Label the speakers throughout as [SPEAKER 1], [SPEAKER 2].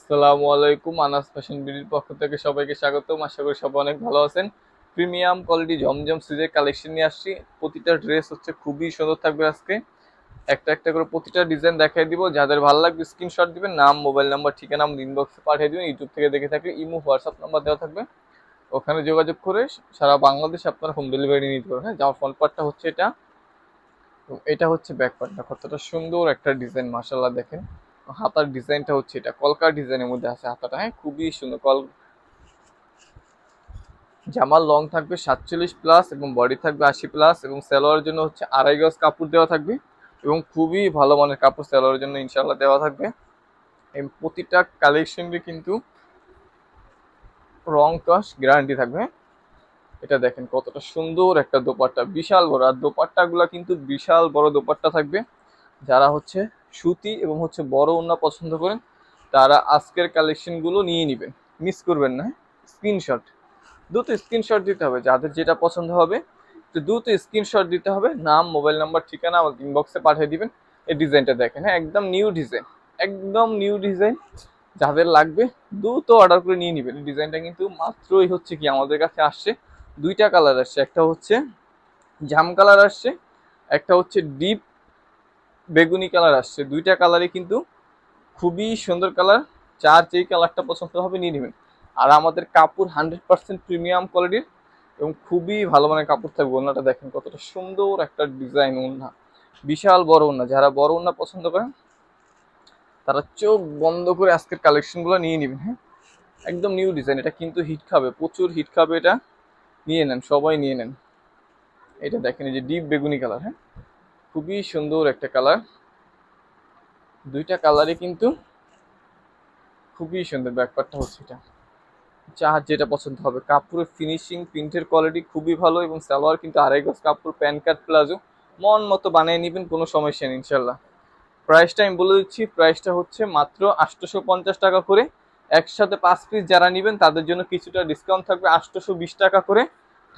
[SPEAKER 1] আসসালামু আলাইকুম। আনাস ফ্যাশন বিডির পক্ষ থেকে সবাইকে স্বাগতম। আশা করি সবাই অনেক ভালো আছেন। প্রিমিয়াম কোয়ালিটি জমজম সিজের কালেকশন নিয়ে আসছি। প্রতিটা ড্রেস হচ্ছে খুবই সুন্দর থাকবে। আজকে একটা একটা করে প্রতিটা ডিজাইন দেখাই দিব। যাদের ভালো লাগবে স্ক্রিনশট দিবেন, নাম, মোবাইল নাম্বার, ঠিকানা আমাদের ইনবক্সে পাঠিয়ে দিবেন। ইউটিউব থেকে দেখে থাকলে ইমো, হোয়াটসঅ্যাপ নাম্বার দেওয়া থাকবে, ওখানে যোগাযোগ করে সারা বাংলাদেশে আপনারা হোম ডেলিভারি নিতে পারবেন। হ্যাঁ, যাওয়ার ফ্রন্ট পার্টটা হচ্ছে এটা, এটা হচ্ছে ব্যাক পার্টটা। কতটা সুন্দর একটা ডিজাইন, মাশাআল্লাহ দেখেন। হাতার ডিজাইনটা হচ্ছে এটা কলকা ডিজাইনের মধ্যে আছে হাতাটা। হ্যাঁ, খুবই সুন্দর। জামার লং থাকবে 47 প্লাস এবং বডি থাকবে 80 প্লাস এবং সালোয়ারের জন্য হচ্ছে আড়াই গজ কাপড় দেওয়া থাকবে এবং খুবই ভালো মানের কাপড় সালোয়ারের জন্য ইনশাআল্লাহ দেওয়া থাকবে। এবং প্রতিটা কালেকশনই কিন্তু রং কস গ্যারান্টি থাকবে। এটা দেখেন কতটা সুন্দর একটা দোপাট্টা, বিশাল বড়। আর দোপাট্টাগুলো কিন্তু বিশাল বড় দোপাট্টা থাকবে। যারা হচ্ছে সুতি এবং হচ্ছে বড় ওড়না পছন্দ করেন তারা আজকের কালেকশনগুলো নিয়ে নেবেন, মিস করবেন না। স্ক্রিনশট, দ্রুত স্ক্রিনশট দিতে হবে। যাদের যেটা পছন্দ হবে তো দ্রুত স্ক্রিনশট দিতে হবে, নাম, মোবাইল নাম্বার, ঠিকানা আমাদের ইনবক্সে পাঠিয়ে দিবেন। এই ডিজাইনটা দেখেন, হ্যাঁ একদম নিউ ডিজাইন, একদম নিউ ডিজাইন। যাদের লাগবে দ্রুত অর্ডার করে নিয়ে নেবেন। এই ডিজাইনটা কিন্তু মাত্রই হচ্ছে কি আমাদের কাছে আসছে, দুইটা কালার আসছে। একটা হচ্ছে জাম কালার আসছে, একটা হচ্ছে ডিপ বেগুনি কালার আসছে। দুইটা কালারই কিন্তু খুবই সুন্দর কালার। যার যেই কালারটা পছন্দ হবে নিয়ে নেবেন। আর আমাদের কাপড় 100% প্রিমিয়াম কোয়ালিটির এবং খুবই ভালো মানের কাপড় থাকবে। ওড়নাটা দেখেন কতটা সুন্দর একটা ডিজাইন ওড়না, বিশাল বড় ওড়না। যারা বড় ওড়না পছন্দ করেন তারা চোখ বন্ধ করে আজকের কালেকশনগুলো নিয়ে নেবেন। হ্যাঁ, একদম নিউ ডিজাইন। এটা কিন্তু হিট খাবে, প্রচুর হিট খাবে। এটা নিয়ে নেন, সবাই নিয়ে নেন। এটা দেখেন, এই যে ডিপ বেগুনি কালার। হ্যাঁ, খুবই সুন্দর একটা কালার। দুইটা কালারই কিন্তু খুবই সুন্দর। ব্যাকপারটা হচ্ছে এটা, যার যেটা পছন্দ হবে। কাপড়ের ফিনিশিং, প্রিন্টের কোয়ালিটি খুবই ভালো এবং সালোয়ার কিন্তু আড়াই গজ কাপড়, প্যান্ট কাট প্লাজো মন মতো বানিয়ে নেবেন, কোনো সমস্যা নেই ইনশাল্লাহ। প্রাইসটা আমি বলে দিচ্ছি, প্রাইসটা হচ্ছে মাত্র 850 টাকা করে। একসাথে 5 পিস যারা নেবেন তাদের জন্য কিছুটা ডিসকাউন্ট থাকবে, 820 টাকা করে।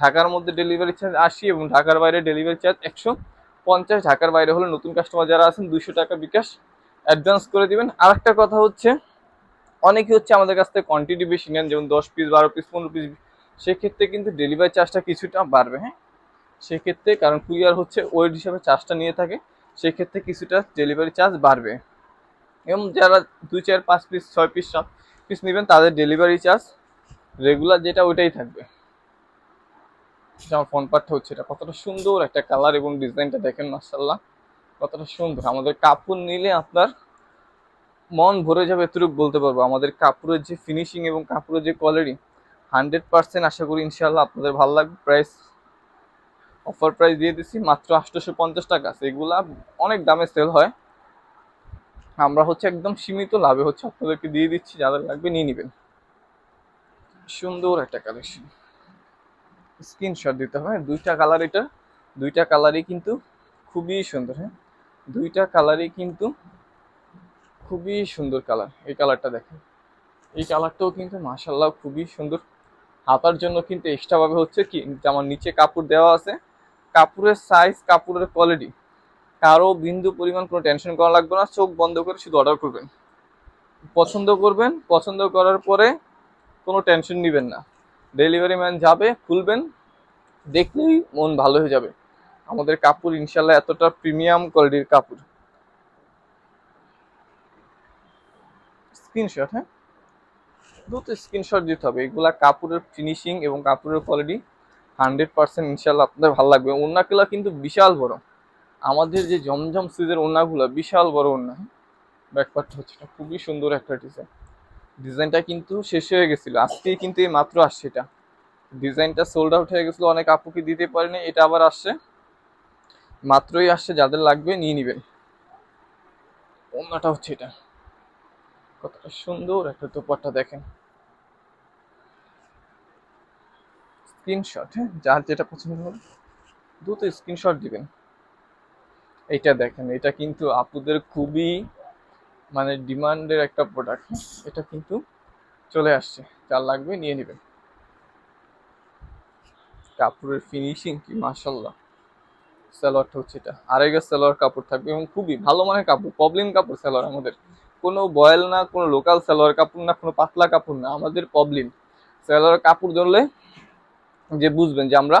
[SPEAKER 1] ঢাকার মধ্যে ডেলিভারি চার্জ 80 এবং ঢাকার বাইরে ডেলিভারি চার্জ 150। ঢাকার বাইরে হলে নতুন কাস্টমার যারা আছেন 200 টাকা বিকাশ অ্যাডভান্স করে দিবেন। আর একটা কথা হচ্ছে, অনেকে হচ্ছে আমাদের কাছ থেকে কোয়ান্টিটি বেশি নেন, যেমন 10 পিস, 12 পিস, 15 পিস, সেক্ষেত্রে কিন্তু ডেলিভারি চার্জটা কিছুটা বাড়বে। হ্যাঁ, সেক্ষেত্রে কারণ কুরিয়ার হচ্ছে ওয়েট হিসাবে চার্জটা নিয়ে থাকে, সেক্ষেত্রে কিছুটা ডেলিভারি চার্জ বাড়বে। এবং যারা 2, 4, 5 পিস, 6 পিস, 7 পিস নেবেন তাদের ডেলিভারি চার্জ রেগুলার যেটা ওইটাই থাকবে। আমার ফোন পার্টটা হচ্ছে এটা, কতটা সুন্দর একটা কালার এবং ডিজাইনটা দেখেন, মাশাআল্লাহ কতটা সুন্দর। আমাদের কাপড় নিলে আপনার মন ভরে যাবে, এতটুকু বলতে পারবো। আমাদের কাপড়ের যে ফিনিশিং এবং কাপড়ের যে কোয়ালিটি 100% আশা করি ইনশাল্লাহ আপনাদের ভালো লাগবে। প্রাইস অফার প্রাইস দিয়ে দিচ্ছি মাত্র 850 টাকা। এগুলা অনেক দামে সেল হয়, আমরা হচ্ছে একদম সীমিত লাভে হচ্ছে আপনাদেরকে দিয়ে দিচ্ছি। যাদের লাগবে নিয়ে নেবেন। সুন্দর একটা কালেকশন, স্ক্রিনশট দিতে হবে। দুইটা কালার, এটা দুইটা কালারই কিন্তু খুবই সুন্দর। হ্যাঁ, দুইটা কালারই কিন্তু খুবই সুন্দর কালার। এই কালারটা দেখেন, এই কালারটাও কিন্তু মাশাআল্লাহ খুবই সুন্দর। হাতার জন্য কিন্তু এক্সট্রা ভাবে হচ্ছে কি আমার নিচে কাপড় দেওয়া আছে। কাপড়ের সাইজ, কাপড়ের কোয়ালিটি কারো বিন্দু পরিমাণ কোনো টেনশন করা লাগবে না। চোখ বন্ধ করে শুধু অর্ডার করবেন, পছন্দ করবেন, পছন্দ করার পরে কোনো টেনশন নেবেন না। ডেলিভারি ম্যান যাবে, খুলবেন, দেখলেই মন ভালো হয়ে যাবে। আমাদের কাপড় ইনশাল্লাহ এতটা প্রিমিয়াম কোয়ালিটির কাপড়। স্ক্রিনশট, হ্যাঁ দ্রুত স্ক্রিনশট দিতে হবে। এগুলা কাপড়ের ফিনিশিং এবং কাপড়ের কোয়ালিটি 100% ইনশাল্লাহ আপনাদের ভালো লাগবে। ওড়নাগুলা কিন্তু বিশাল বড়। আমাদের যে জমজম সিজের ওড়নাগুলা বিশাল বড় ওড়না। ব্যাকপার্টটা হচ্ছে এটা, খুবই সুন্দর একটা ডিজাইন। ডিজাইনটা কিন্তু শেষ হয়ে গেছিল, আজকেই কিন্তু এই মাত্র আসছে এটা। ডিজাইনটা সোল্ড আউট হয়ে গেছিল, অনেক আপুকে দিতে পারেনি, এটা আবার আসছে, মাত্রই আসছে। যাদের লাগবে নিয়ে নিবেন। ওড়নাটা হচ্ছে এটা, কতটা সুন্দর একটা দোপাট্টা দেখেন। স্ক্রিনশট, হ্যাঁ যার যেটা পছন্দ হবে দ্রুত স্ক্রিনশট দিবেন। এইটা দেখেন, এটা কিন্তু আপুদের খুবই মানে ডিমান্ডের একটা প্রোডাক্ট। এটা কিন্তু চলে আসছে, যার লাগবে নিয়ে নেবেন। কাপড়ের ফিনিশিং কি মাশাআল্লাহ। সালোয়ারটা হচ্ছে এটা, আড়াই গজ সালোয়ার কাপড় থাকবে এবং খুবই ভালো মানের কাপড়, প্রবলেম কাপড় সালোয়ার আমাদের। কোনো বয়েল না, কোনো লোকাল সালোয়ার কাপড় না, কোনো পাতলা কাপড় না। আমাদের প্রবলেম সালোয়ার কাপড় ধরলে যে বুঝবেন যে আমরা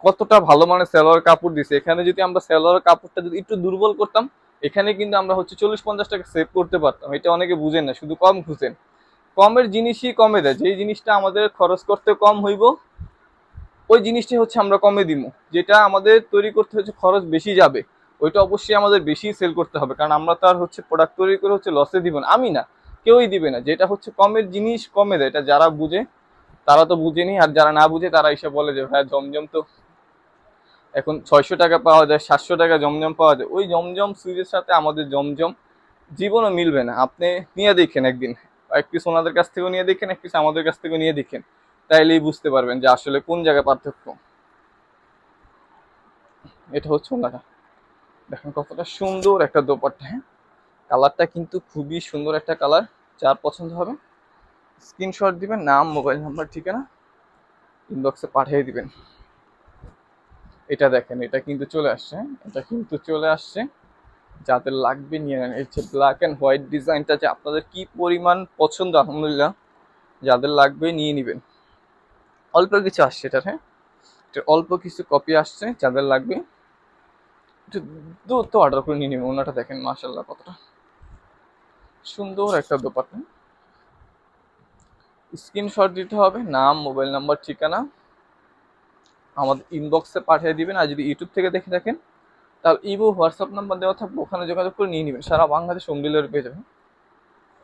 [SPEAKER 1] কতটা ভালো মানের সালোয়ার কাপড় দিছি। এখানে যদি আমরা সালোয়ার কাপড়টা যদি একটু দুর্বল করতাম, এখানে কিন্তু আমরা হচ্ছে 40-50 টাকা সেভ করতে পারতাম। এটা অনেকে বুঝেন না, শুধু কম খুঁজেন। কমের জিনিসই কমে দেয়, যেই জিনিসটা আমাদের খরচ করতে কম হইব ওই জিনিসটাই হচ্ছে আমরা কমে দিব। যেটা আমাদের তৈরি করতে হচ্ছে খরচ বেশি যাবে, ওইটা অবশ্যই আমাদের বেশি সেল করতে হবে, কারণ আমরা তো আর হচ্ছে প্রোডাক্ট তৈরি করে হচ্ছে লসে দিব না, আমি না, কেউই দিবে না। যেটা হচ্ছে কমের জিনিস কমে দেয়, এটা যারা বুঝে তারা তো বুঝেনি, আর যারা না বুঝে তারা এসে বলে যে ভাই জমজম তো এখন 600 টাকা পাওয়া যায়, 700 টাকা জমজম পাওয়া যায়। ওই জমজম সুইচের সাথে আমাদের জমজম জীবনও মিলবে না। আপনি নিয়ে দেখেন একদিন, এক পিস ওনাদের কাছ থেকেও নিয়ে দেখেন, এক পিস আমাদের কাছ থেকেও নিয়ে দেখেন, তাইলেই বুঝতে পারবেন যে আসলে কোন জায়গায় পার্থক্য। এটা হচ্ছে ওনাটা, দেখেন কতটা সুন্দর একটা দোপাট্টা। হ্যাঁ, কালারটা কিন্তু খুবই সুন্দর একটা কালার। যার পছন্দ হবে স্ক্রিনশট দিবেন, নাম, মোবাইল নাম্বার, ঠিকানা ইনবক্সে পাঠিয়ে দিবেন। এটা দেখেন, এটা কিন্তু চলে আসছে, এটা কিন্তু চলে আসছে। যাদের লাগবে নিয়ে নেন। এই যে ব্ল্যাক অ্যান্ড হোয়াইট ডিজাইনটা যে আপনাদের কি পরিমাণ পছন্দ, আলহামদুলিল্লাহ, যাদের লাগবে নিয়ে নেবেন। অল্প কিছু আসছে এটা, হ্যাঁ, অল্প কিছু কপি আসছে, যাদের লাগবে একটু দ্রুত অর্ডার করে নিয়ে নেবেন। ওনাটা দেখেন মাশাআল্লাহ কতটা সুন্দর একটা দোপাট্টা। স্ক্রিনশট দিতে হবে, নাম, মোবাইল নাম্বার, ঠিকানা আমাদের ইনবক্সে পাঠিয়ে দিবেন। আর যদি ইউটিউব থেকে দেখে থাকেন তাহলে ইবো হোয়াটসঅ্যাপ নাম্বার দেওয়া থাকবে, ওখানে যোগাযোগ করে নিয়ে নেবেন। সারা বাংলাদেশ হোম ডেলিভারি পেয়ে যাবেন।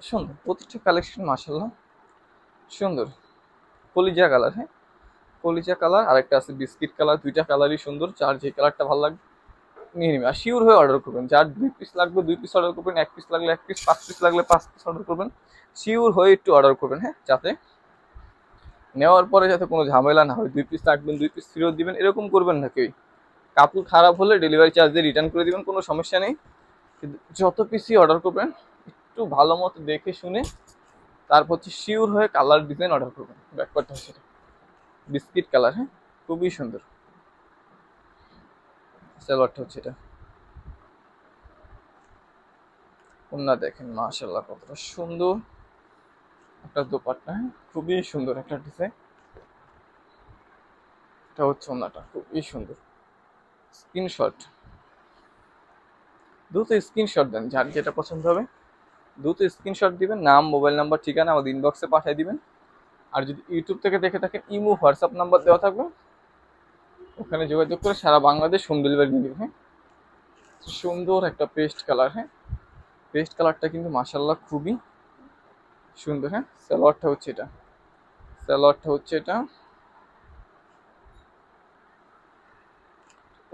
[SPEAKER 1] সুন্দর প্রতিটা কালেকশন মাশাআল্লাহ সুন্দর। কলিজা কালার, হ্যাঁ, কলিজা কালার, আরেকটা আছে বিস্কিট কালার। দুইটা কালারই সুন্দর, যার যে কালারটা ভালো লাগবে নিয়ে নেবেন। আর শিওর হয়ে অর্ডার করবেন, যার 2 পিস লাগবে 2 পিস অর্ডার করবেন, 1 পিস লাগলে 1 পিস, 5 পিস লাগলে 5 পিস অর্ডার করবেন। শিওর হয়ে একটু অর্ডার করবেন, হ্যাঁ, যাতে নেওয়ার পরে যাতে কোনো ঝামেলা না হয়। 2 পিস রাখবেন, 2 পিস ফেরত দিবেন, এরকম করবেন না কেউ। কাপড় খারাপ হলে ডেলিভারি চার্জ দিয়ে রিটার্ন করে দিবেন, কোনো সমস্যা নেই। কিন্তু যত পিসই অর্ডার করবেন একটু ভালো মতো দেখে শুনে তারপর হচ্ছে শিওর হয়ে কালার ডিজাইন অর্ডার করবেন। ব্যাপারটা হচ্ছে এটা বিস্কিট কালার, হ্যাঁ, খুবই সুন্দর। সালোয়ারটা হচ্ছে এটা, ওন্না দেখেন মাশাআল্লাহ কতটা সুন্দর একটা দোপাট্টা, হ্যাঁ, খুবই সুন্দর একটা ডিজাইন। এটা হচ্ছে ওন্নাটা, খুবই সুন্দর। স্ক্রিনশট, দ্রুত স্ক্রিনশট দেন, যার যেটা পছন্দ হবে দ্রুত স্ক্রিনশট দিবেন, নাম, মোবাইল নাম্বার, ঠিকানা আমাদের ইনবক্সে পাঠিয়ে দিবেন। আর যদি ইউটিউব থেকে দেখে থাকেন ইমো হোয়াটসঅ্যাপ নাম্বার দেওয়া থাকবে, ওখানে যোগাযোগ করে সারা বাংলাদেশ হোম ডেলিভারি দিয়ে দেবেন। হ্যাঁ, সুন্দর একটা পেস্ট কালার, হ্যাঁ, পেস্ট কালারটা কিন্তু মাশাআল্লাহ খুবই সুন্দর। হ্যাঁ, সালোয়ারটা হচ্ছে এটা, সালোয়ারটা হচ্ছে এটা,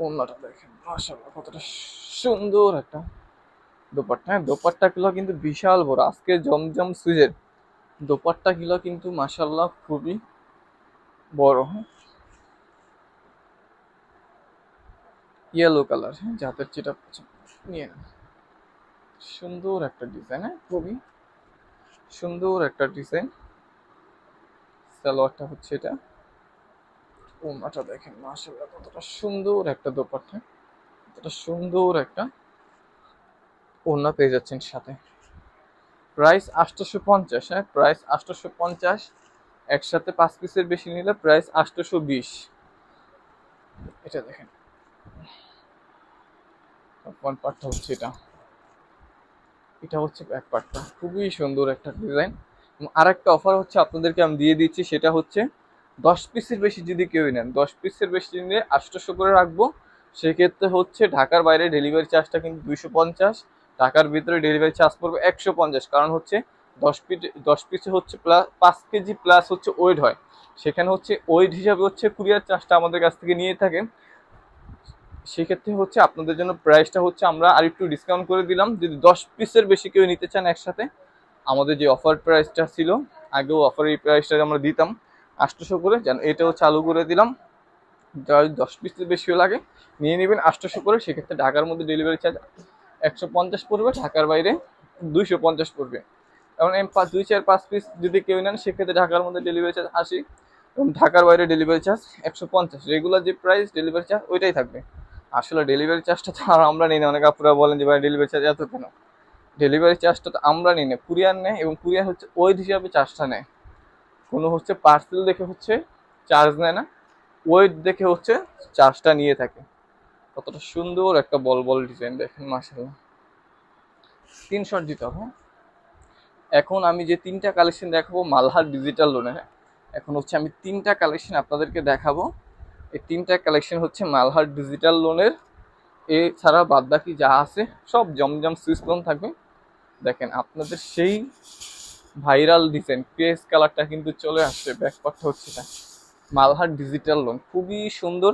[SPEAKER 1] ওন্নাটা দেখেন মাশাআল্লাহ কতটা সুন্দর একটা দোপাট্টা। হ্যাঁ, দোপাট্টা গুলো কিন্তু বিশাল বড়। আজকে জমজম সুইজের দোপাট্টা গুলো কিন্তু মাশাআল্লাহ খুবই বড়। হ্যাঁ, ইয়েলো কালার, হ্যাঁ, যাদের যেটা পছন্দ নিয়ে নেন। সুন্দর একটা ডিজাইন, হ্যাঁ, খুবই সুন্দর একটা ডিজাইন। সালোয়ারটা হচ্ছে এটা, ওন্নাটা দেখেন মাশাআল্লাহ কতটা সুন্দর একটা দোপাট্টা, কতটা সুন্দর একটা ওন্না পেয়ে যাচ্ছেন সাথে। প্রাইস 850, হ্যাঁ, প্রাইস 850। একসাথে 5 পিসের বেশি নিলে প্রাইস 820। এটা দেখেন ফ্রন্ট পার্টটা হচ্ছে এটা, এটা হচ্ছে ব্যাক পার্টটা, খুবই সুন্দর একটা ডিজাইন। আর একটা অফার হচ্ছে আপনাদেরকে আমি দিয়ে দিচ্ছি, সেটা হচ্ছে 10 পিসের বেশি যদি কেউ নেন, 10 পিসের বেশি নিলে 800 করে রাখবো। সেক্ষেত্রে হচ্ছে ঢাকার বাইরে ডেলিভারি চার্জটা কিন্তু 250, ঢাকার ভিতরে ডেলিভারি চার্জ পড়বে 150। কারণ হচ্ছে 10 পিসে হচ্ছে প্লাস 5 কেজি প্লাস হচ্ছে ওয়েট হয়, সেখানে হচ্ছে ওয়েট হিসাবে হচ্ছে কুরিয়ার চার্জটা আমাদের কাছ থেকে নিয়ে থাকেন। সেক্ষেত্রে হচ্ছে আপনাদের জন্য প্রাইসটা হচ্ছে আমরা আর একটু ডিসকাউন্ট করে দিলাম। যদি 10 পিসের বেশি কেউ নিতে চান একসাথে, আমাদের যে অফার প্রাইসটা ছিল আগেও অফার, এই প্রাইসটা আমরা দিতাম 800 করে, যেন এটাও চালু করে দিলাম। যার 10 পিসের বেশিও লাগে নিয়ে নেবেন 800 করে। সেক্ষেত্রে ঢাকার মধ্যে ডেলিভারি চার্জ 150 পড়বে, ঢাকার বাইরে 250 পড়বে। কারণ 2, 4, 5 পিস যদি কেউ নেন সেক্ষেত্রে ঢাকার মধ্যে ডেলিভারি চার্জ 80 এবং ঢাকার বাইরে ডেলিভারি চার্জ 150। রেগুলার যে প্রাইস ডেলিভারি চার্জ ওইটাই থাকবে। আসলে ডেলিভারি চার্জটা তো আর আমরা নিই না, অনেক আপুরা বলেন যে ভাই ডেলিভারি চার্জ এত কেন। ডেলিভারি চার্জটা তো আমরা নিই না, কুরিয়ার নেয়, এবং কুরিয়ার হচ্ছে ওয়েট হিসাবে চার্জটা নেয়। কোনো হচ্ছে পার্সেল দেখে হচ্ছে চার্জ নেয় না, ওয়েট দেখে হচ্ছে চার্জটা নিয়ে থাকে। কতটা সুন্দর একটা বল বল ডিজাইন দেখেন মাশাআল্লাহ। স্ক্রিনশট দিতে হবে। এখন আমি যে তিনটা কালেকশন দেখাবো মালহার ডিজিটাল লোনের, এখন হচ্ছে আমি তিনটা কালেকশন আপনাদেরকে দেখাবো। এই তিনটা কালেকশন হচ্ছে মালহার ডিজিটাল লোনের, এছাড়া বাদ বাকি যা আছে সব জমজম সুইস লোন থাকবে। দেখেন আপনাদের সেই ভাইরাল ডিজাইন পেস কালারটা কিন্তু চলে আসছে, ব্যাকপার্টটা হচ্ছে এটা মালহার ডিজিটাল লোন, খুবই সুন্দর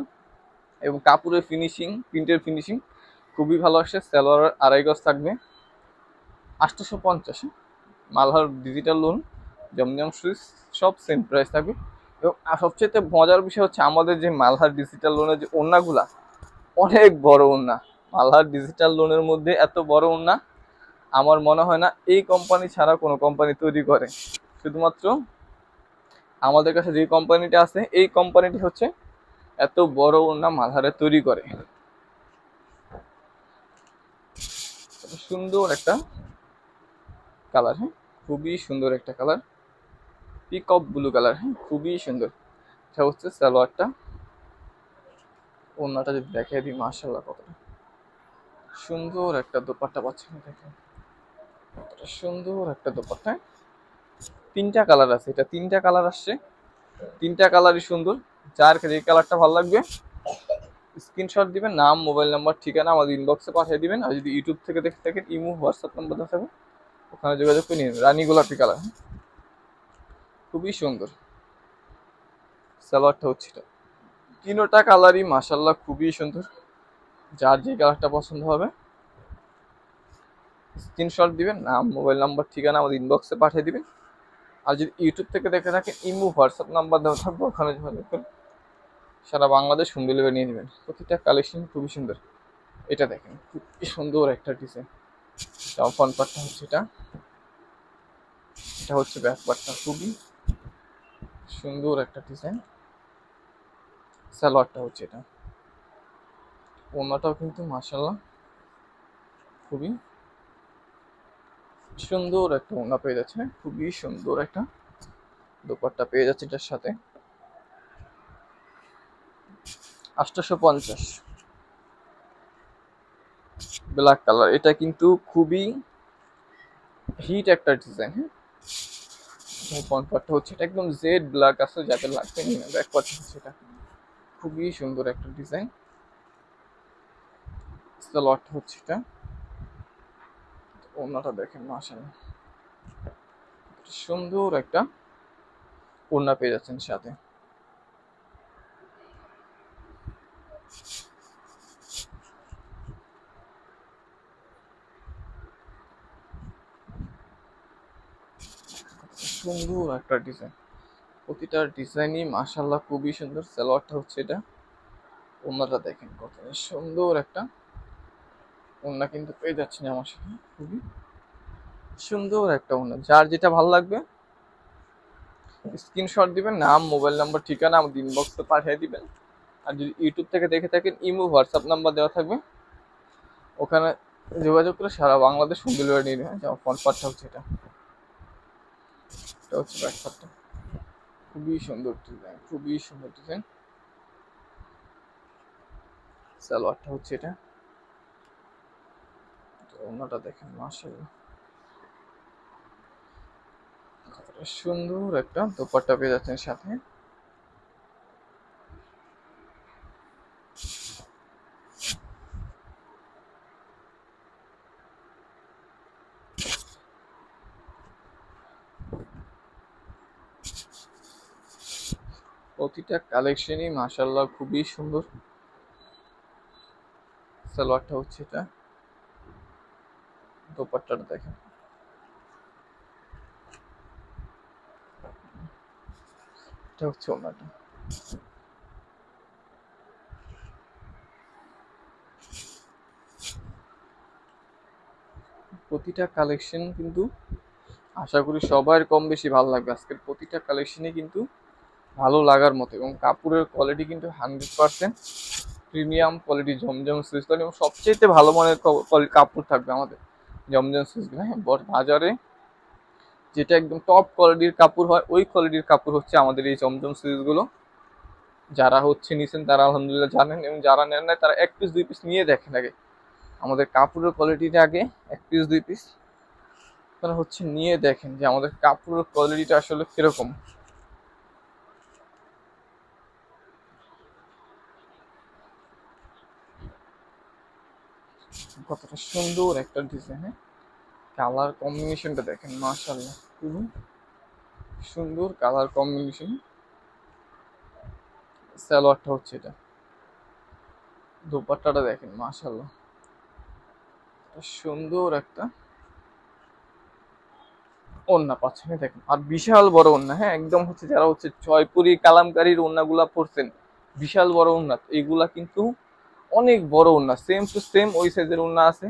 [SPEAKER 1] এবং কাপড়ের ফিনিশিং, প্রিন্টের ফিনিশিং খুবই ভালো আসছে। সালোয়ার আড়াই গজ থাকবে, 850। মালহার ডিজিটাল লোন, জমজম সুইস সব সেম প্রাইস থাকবে। এবং সবচেয়ে মজার বিষয় হচ্ছে আমাদের যে মালহার ডিজিটাল লোনের যে ওড়নাগুলা অনেক বড় ওড়না। মালহার ডিজিটাল লোনের মধ্যে এত বড় ওড়না আমার মনে হয় না এই কোম্পানি ছাড়া কোনো কোম্পানি তৈরি করে। শুধুমাত্র আমাদের কাছে যে কোম্পানিটা আছে এই কোম্পানিটি হচ্ছে এত বড় ওড়না মালহারে তৈরি করে। সুন্দর একটা কালার, হ্যাঁ খুবই সুন্দর একটা কালার, পিকক ব্লু কালার, হ্যাঁ খুবই সুন্দর। এটা হচ্ছে সালোয়ারটা, ওড়নাটা যদি দেখিয়ে দিই মাশাআল্লাহ কতটা সুন্দর একটা দোপাট্টা পাচ্ছেন। দেখেন কতটা সুন্দর একটা দোপাট্টা, তিনটা কালার আছে, এটা তিনটা কালার আসছে, তিনটা কালারই সুন্দর। যার যে কালারটা ভালো লাগবে স্ক্রিনশট দিবেন, নাম মোবাইল নাম্বার ঠিকানা আমাদের ইনবক্সে পাঠিয়ে দিবেন। আর যদি ইউটিউব থেকে দেখে থাকেন ইমো হোয়াটসঅ্যাপ নাম্বার দেওয়া থাকবে, ওখানে যোগাযোগ করে নিন। রানী গোলাপি কালার, খুবই সুন্দর। সালোয়ারটা হচ্ছে এটা, তিনোটা কালারই মাশাআল্লাহ খুবই সুন্দর। যার যে কালারটা পছন্দ হবে স্ক্রিনশট দিবেন, নাম মোবাইল নাম্বার ঠিকানা আমাদের ইনবক্সে পাঠিয়ে দিবেন। আর যদি ইউটিউব থেকে দেখে থাকেন ইমো হোয়াটসঅ্যাপ নাম্বার দেওয়া থাকবে, ওখানে যোগাযোগ করে সারা বাংলাদেশ হোম ডেলিভারি নিয়ে নেবেন। প্রতিটা কালেকশন খুবই সুন্দর। এটা দেখেন খুবই সুন্দর একটা ডিজাইন, ফ্রন্ট পার্টটা হচ্ছে এটা, এটা হচ্ছে ব্যাক পার্টটা, খুবই সুন্দর একটা ডিজাইন। সালোয়ারটা হচ্ছে এটা, ওড়নাটাও কিন্তু মাশাআল্লাহ খুবই সুন্দর একটা ওড়না পেয়ে যাচ্ছে, খুবই সুন্দর একটা দোপাট্টা পেয়ে যাচ্ছে এটার সাথে। 850 ব্ল্যাক কালার, এটা কিন্তু খুবই হিট একটা ডিজাইন। হ্যাঁ ফ্রন্ট পার্টটা হচ্ছে এটা একদম জেড ব্ল্যাক আছে, যাতে লাগবে না। ব্যাক পার্টটা হচ্ছে এটা, খুবই সুন্দর একটা ডিজাইন। সালোয়ারটা হচ্ছে এটা, ওড়নাটা দেখেন মাশাআল্লাহ সুন্দর একটা ওড়না পেয়ে যাচ্ছেন সাথে। সুন্দর একটা ডিজাইন, প্রতিটা ডিজাইনই মাশাআল্লাহ খুবই সুন্দর। সালোয়ারটা হচ্ছে এটা, ওড়নাটা দেখেন কত সুন্দর একটা ওড়না কিন্তু পেয়ে যাচ্ছেন আমার সাথে, খুবই সুন্দর একটা ওড়না। যার যেটা ভালো লাগবে স্ক্রিনশট দিবেন, নাম মোবাইল নাম্বার ঠিকানা আমাদের ইনবক্সে পাঠিয়ে দিবেন। আর যদি ইউটিউব থেকে দেখে থাকেন ইমো হোয়াটসঅ্যাপ নাম্বার দেওয়া থাকবে, ওখানে যোগাযোগ করে সারা বাংলাদেশ হোম ডেলিভারি নিয়ে নেবেন। যেমন ফ্রন্ট পার্টটা হচ্ছে এটা, এটা হচ্ছে ব্যাক পার্টটা, খুবই সুন্দর ডিজাইন, খুবই সুন্দর ডিজাইন। সালোয়ারটা হচ্ছে এটা, ওড়নাটা দেখেন মাশাআল্লাহ কতটা সুন্দর একটা দোপাট্টা পেয়ে যাচ্ছেন সাথে। প্রতিটা কালেকশনই মাশাআল্লাহ খুবই সুন্দর। সালোয়ারটা হচ্ছে এটা, দোপাট্টাটা দেখেন, এটা হচ্ছে ওড়নাটা। প্রতিটা কালেকশন কিন্তু আশা করি সবার কম বেশি ভালো লাগবে। আজকের প্রতিটা কালেকশনই কিন্তু ভালো লাগার মতো, এবং কাপড়ের কোয়ালিটি কিন্তু 100% প্রিমিয়াম কোয়ালিটি, জমজম সুইস, এবং সবচেয়ে ভালো মানের কাপড় থাকবে আমাদের। জমজম সুইচগুলো, হ্যাঁ বাজারে যেটা একদম টপ কোয়ালিটির কাপড় হয় ওই কোয়ালিটির কাপড় হচ্ছে আমাদের এই জমজম সুইচগুলো। যারা হচ্ছে নিছেন তারা আলহামদুলিল্লাহ জানেন, এবং যারা নেন নাই তারা 1 পিস 2 পিস নিয়ে দেখেন আগে আমাদের কাপড়ের কোয়ালিটিটা, আগে 1 পিস 2 পিস আপনারা হচ্ছে নিয়ে দেখেন যে আমাদের কাপড়ের কোয়ালিটিটা আসলে কিরকম। কতটা সুন্দর একটা ডিজাইন, হ্যাঁ কালার কম্বিনেশনটা দেখেন মাশাআল্লাহ, খুবই সুন্দর কালার কম্বিনেশন। সালোয়ারটা হচ্ছে এটা, দোপাট্টাটা দেখেন মাশাআল্লাহ, সুন্দর একটা ওড়না পাচ্ছেন দেখেন, আর বিশাল বড় ওড়না, হ্যাঁ একদম হচ্ছে যারা হচ্ছে জয়পুরি কালামকারীর ওড়নাগুলা পরছেন বিশাল বড় ওড়না, এইগুলা কিন্তু অনেক বড় ওড়না, সেম টু সেম ওই সাইজের ওড়না আছে।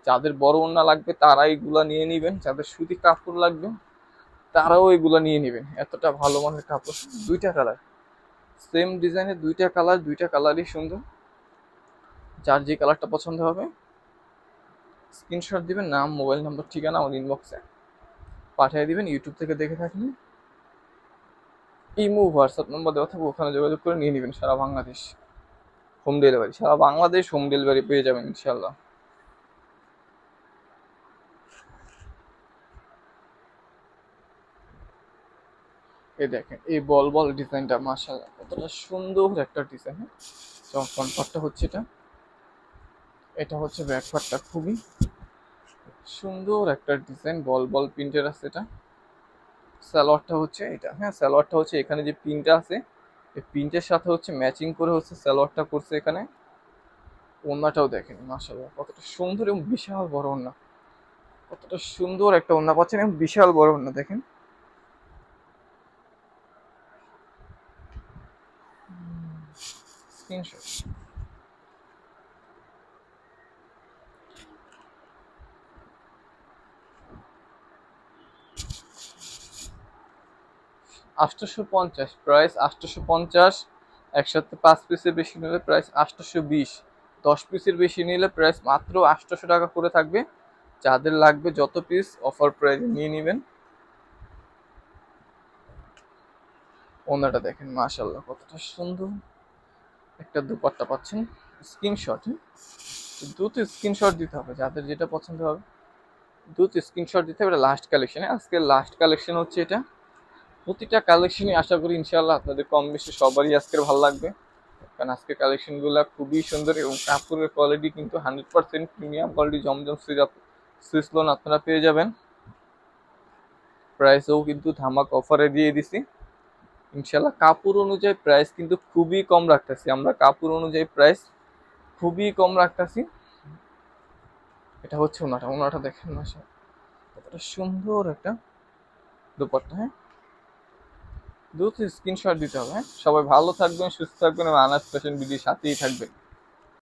[SPEAKER 1] যাদের বড় ওড়না লাগবে তারা এগুলা নিয়ে নিবেন, যাদের সুতি কাপড় লাগবে তারাও এগুলা নিয়ে নিবেন, এতটা ভালো মানের কাপড়। দুইটা কালার, সেম ডিজাইনের দুইটা কালার, দুইটা কালারই সুন্দর। যার যে কালারটা পছন্দ হবে স্ক্রিনশট দিবেন, নাম মোবাইল নাম্বার ঠিকানা আমাদের ইনবক্সে পাঠিয়ে দিবেন। ইউটিউব থেকে দেখে থাকলে ইমো হোয়াটসঅ্যাপ নাম্বার দেওয়া থাকবে, ওখানে যোগাযোগ করে নিয়ে নেবেন। সারা বাংলাদেশ হোম ডেলিভারি, সারা বাংলাদেশ হোম ডেলিভারি পেয়ে যাবেন ইনশাল্লাহ। এই দেখেন এই বল বল ডিজাইনটা মাশাআল্লাহ কতটা সুন্দর একটা ডিজাইন। ফ্রন্ট পার্টটা হচ্ছে এটা, এটা হচ্ছে ব্যাক পার্টটা, খুবই সুন্দর একটা ডিজাইন, বল বল প্রিন্টের আছে এটা। সালোয়ারটা হচ্ছে এটা, হ্যাঁ সালোয়ারটা হচ্ছে এখানে যে প্রিন্টটা আছে এই প্রিন্টের সাথে হচ্ছে ম্যাচিং করে হচ্ছে সালোয়ারটা করছে এখানে। ওড়নাটাও দেখেন মাশাআল্লাহ কতটা সুন্দর এবং বিশাল বড় ওড়না, কতটা সুন্দর একটা ওড়না পাচ্ছেন এবং বিশাল বড় ওড়না দেখেন। স্ক্রিনশট। 850 প্রাইস, 850। একসাথে 5 পিসের বেশি নিলে প্রাইস 820, 10 পিসের বেশি নিলে প্রাইস মাত্র 800 টাকা করে থাকবে। যাদের লাগবে যত পিস অফার প্রাইসে নিয়ে নেবেন। ওনাটা দেখেন মাশাআল্লাহ কতটা সুন্দর একটা দুপাট্টা পাচ্ছেন। স্ক্রিনশট, দ্রুত স্ক্রিনশট দিতে হবে, যাদের যেটা পছন্দ হবে দ্রুত স্ক্রিনশট দিতে হবে। এটা লাস্ট কালেকশন, আজকে লাস্ট কালেকশন হচ্ছে এটা। প্রতিটা কালেকশনই আশা করি ইনশাআল্লাহ আপনাদের কম বেশি সবারই আজকের ভালো লাগবে, কারণ আজকের কালেকশনগুলো খুবই সুন্দর এবং কাপড়ের কোয়ালিটি কিন্তু 100% প্রিমিয়াম কোয়ালিটি জমজম সুইস লোন আপনারা পেয়ে যাবেন। প্রাইসও কিন্তু ধামাক অফারে দিয়ে দিছি ইনশাআল্লাহ। কাপড় অনুযায়ী প্রাইস কিন্তু খুবই কম রাখতেছি আমরা, কাপড় অনুযায়ী প্রাইস খুবই কম রাখতেছি। এটা হচ্ছে ওনাটা, ওনাটা দেখেন মাশাআল্লাহ কতটা সুন্দর একটা দুপাট্টা, হ্যাঁ দ্রুত স্ক্রিনশট দিতে হবে। হ্যাঁ সবাই ভালো থাকবেন, সুস্থ থাকবেন এবং আনাস ফ্যাশন বিডির সাথেই থাকবেন।